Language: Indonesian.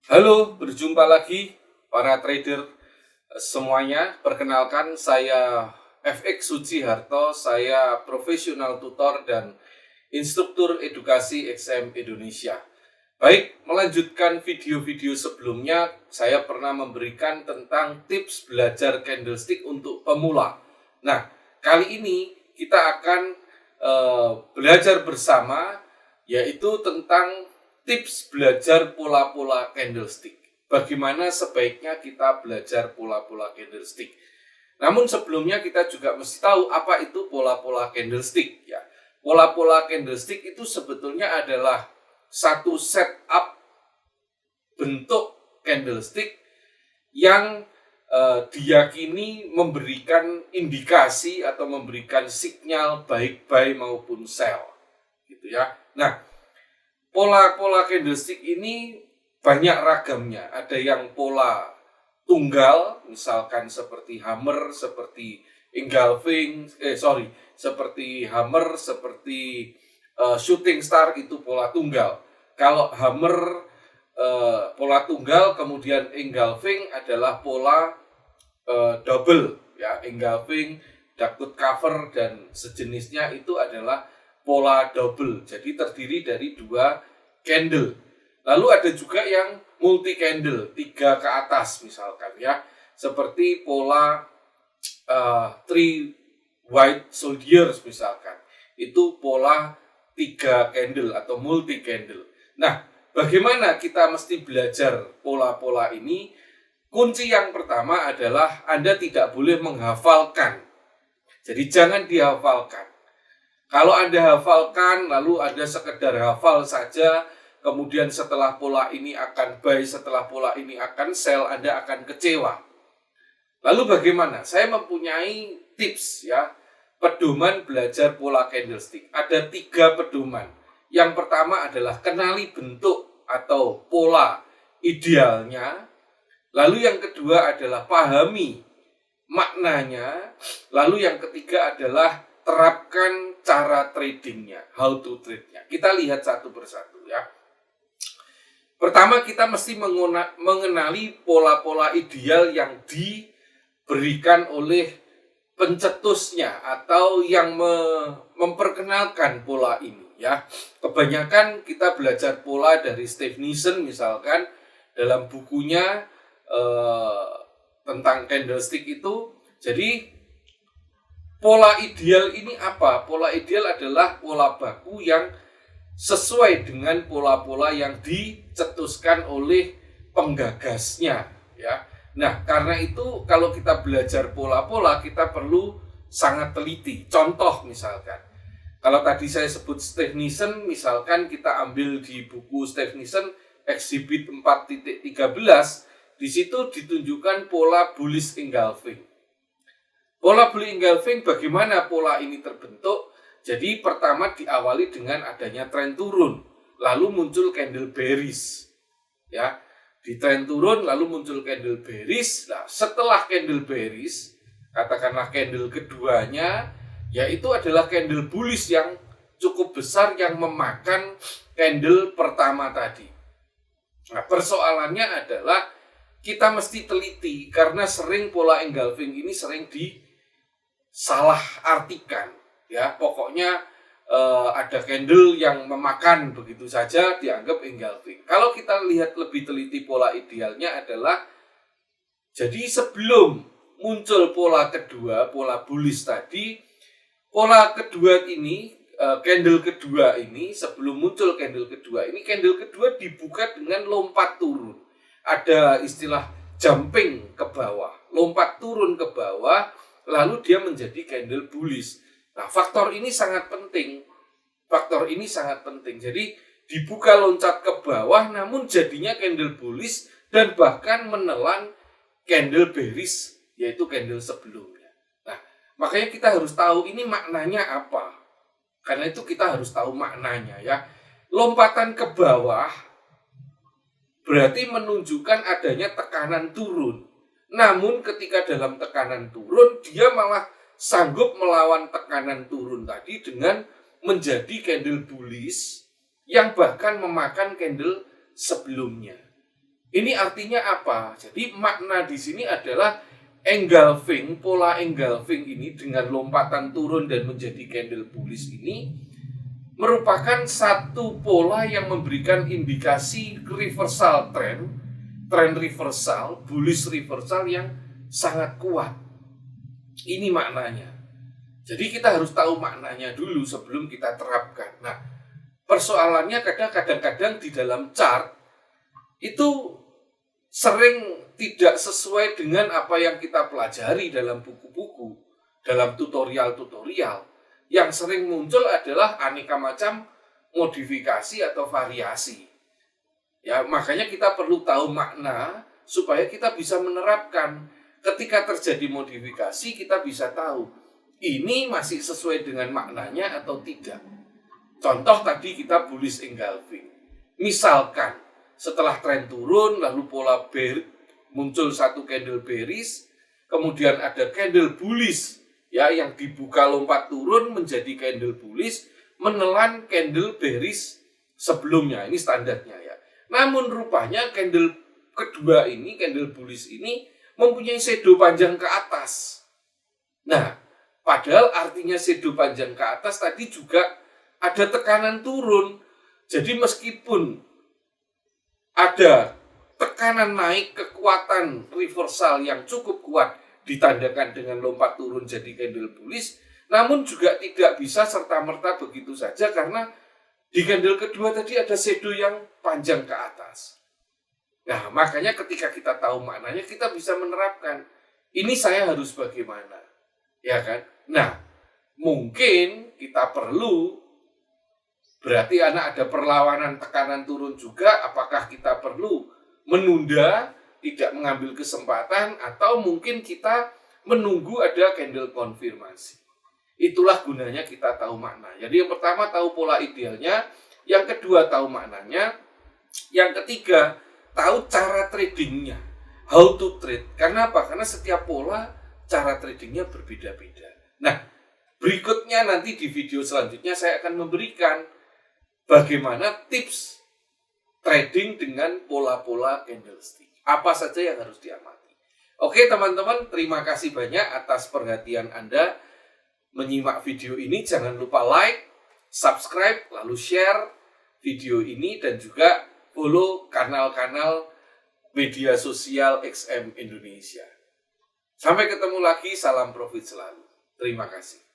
Halo, berjumpa lagi para trader semuanya. Perkenalkan, saya FX Sujiharto, saya profesional tutor dan instruktur edukasi XM Indonesia. Baik, melanjutkan video-video sebelumnya, saya pernah memberikan tentang tips belajar candlestick untuk pemula. Nah, kali ini kita akan belajar bersama, yaitu tentang tips belajar pola-pola candlestick. Bagaimana sebaiknya kita belajar pola-pola candlestick. Namun sebelumnya kita juga mesti tahu apa itu pola-pola candlestick ya. Pola-pola candlestick itu sebetulnya adalah satu setup bentuk candlestick yang diyakini memberikan indikasi atau memberikan sinyal baik buy maupun sell gitu ya. Nah, pola-pola candlestick ini banyak ragamnya. Ada yang pola tunggal, misalkan seperti hammer, seperti engulfing, seperti hammer, seperti shooting star, itu pola tunggal. Kalau hammer pola tunggal, kemudian engulfing adalah pola double ya. Engulfing, duckwood cover dan sejenisnya itu adalah pola double. Jadi terdiri dari dua candle. Lalu ada juga yang multi candle, 3 ke atas misalkan ya. Seperti pola three white soldiers misalkan. Itu pola 3 candle atau multi candle. Nah, bagaimana kita mesti belajar pola-pola ini? Kunci yang pertama adalah Anda tidak boleh menghafalkan. Jadi jangan dihafalkan. Kalau Anda hafalkan, lalu Anda sekedar hafal saja, kemudian setelah pola ini akan buy, setelah pola ini akan sell, Anda akan kecewa. Lalu bagaimana? Saya mempunyai tips ya, pedoman belajar pola candlestick. Ada 3 pedoman. Yang pertama adalah kenali bentuk atau pola idealnya. Lalu yang kedua adalah pahami maknanya. Lalu yang ketiga adalah terapkan cara tradingnya, how to trade-nya. Kita lihat satu persatu ya. Pertama, kita mesti mengenali pola-pola ideal yang diberikan oleh pencetusnya atau yang memperkenalkan pola ini ya. Kebanyakan kita belajar pola dari Steve Nissen misalkan dalam bukunya tentang candlestick itu. Jadi pola ideal ini apa? Pola ideal adalah pola baku yang sesuai dengan pola-pola yang dicetuskan oleh penggagasnya ya. Nah, karena itu kalau kita belajar pola-pola, kita perlu sangat teliti. Contoh misalkan, kalau tadi saya sebut Steve Nissen, misalkan kita ambil di buku Steve Nissen Exhibit 4.13, di situ ditunjukkan pola bullish engulfing. Pola bullish engulfing, bagaimana pola ini terbentuk? Jadi pertama diawali dengan adanya tren turun, lalu muncul candle bearish ya. Di tren turun lalu muncul candle bearish. Nah, setelah candle bearish, katakanlah candle keduanya, yaitu adalah candle bullish yang cukup besar yang memakan candle pertama tadi. Nah, persoalannya adalah kita mesti teliti karena sering pola engulfing ini sering disalah artikan ya. Pokoknya ada candle yang memakan begitu saja dianggap engulfing. Kalau kita lihat lebih teliti, pola idealnya adalah jadi sebelum muncul pola kedua, pola bullish tadi, pola kedua ini, candle kedua ini, sebelum muncul candle kedua ini, candle kedua dibuka dengan lompat turun. Ada istilah jumping ke bawah, lompat turun ke bawah, lalu dia menjadi candle bullish. Nah, faktor ini sangat penting. Jadi dibuka loncat ke bawah namun jadinya candle bullish dan bahkan menelan candle bearish, yaitu candle sebelumnya. Nah, makanya kita harus tahu ini maknanya apa. Karena itu kita harus tahu maknanya ya. Lompatan ke bawah berarti menunjukkan adanya tekanan turun. Namun ketika dalam tekanan turun, dia malah sanggup melawan tekanan turun tadi dengan menjadi candle bullish yang bahkan memakan candle sebelumnya. Ini artinya apa? Jadi makna di sini adalah engulfing, pola engulfing ini dengan lompatan turun dan menjadi candle bullish ini merupakan satu pola yang memberikan indikasi reversal tren reversal, bullish reversal yang sangat kuat. Ini maknanya. Jadi kita harus tahu maknanya dulu sebelum kita terapkan. Nah, persoalannya kadang-kadang di dalam chart itu sering tidak sesuai dengan apa yang kita pelajari dalam buku-buku, dalam tutorial-tutorial. Yang sering muncul adalah aneka macam modifikasi atau variasi. Ya, makanya kita perlu tahu makna supaya kita bisa menerapkan. Ketika terjadi modifikasi, kita bisa tahu ini masih sesuai dengan maknanya atau tidak. Contoh tadi kita bullish engulfing. Misalkan setelah tren turun lalu pola bear muncul satu candle bearish, kemudian ada candle bullish ya yang dibuka lompat turun menjadi candle bullish menelan candle bearish sebelumnya. Ini standarnya ya. Namun rupanya candle kedua ini, candle bullish ini mempunyai shadow panjang ke atas. Nah, padahal artinya shadow panjang ke atas tadi juga ada tekanan turun. Jadi meskipun ada tekanan naik, kekuatan reversal yang cukup kuat ditandakan dengan lompat turun jadi candle bullish, namun juga tidak bisa serta-merta begitu saja karena di candle kedua tadi ada shadow yang panjang ke atas. Nah, makanya ketika kita tahu maknanya, kita bisa menerapkan. Ini saya harus bagaimana? Ya kan? Nah, mungkin kita perlu, berarti ada perlawanan tekanan turun juga, apakah kita perlu menunda, tidak mengambil kesempatan, atau mungkin kita menunggu ada candle konfirmasi. Itulah gunanya kita tahu makna. Jadi yang pertama tahu pola idealnya, yang kedua tahu maknanya, yang ketiga tahu cara tradingnya, how to trade. Karena apa? Karena setiap pola cara tradingnya berbeda-beda. Nah, berikutnya nanti di video selanjutnya saya akan memberikan bagaimana tips trading dengan pola-pola candlestick. Apa saja yang harus diamati. Oke teman-teman, terima kasih banyak atas perhatian Anda menyimak video ini. Jangan lupa like, subscribe, lalu share video ini dan juga follow kanal-kanal media sosial XM Indonesia. Sampai ketemu lagi, salam profit selalu. Terima kasih.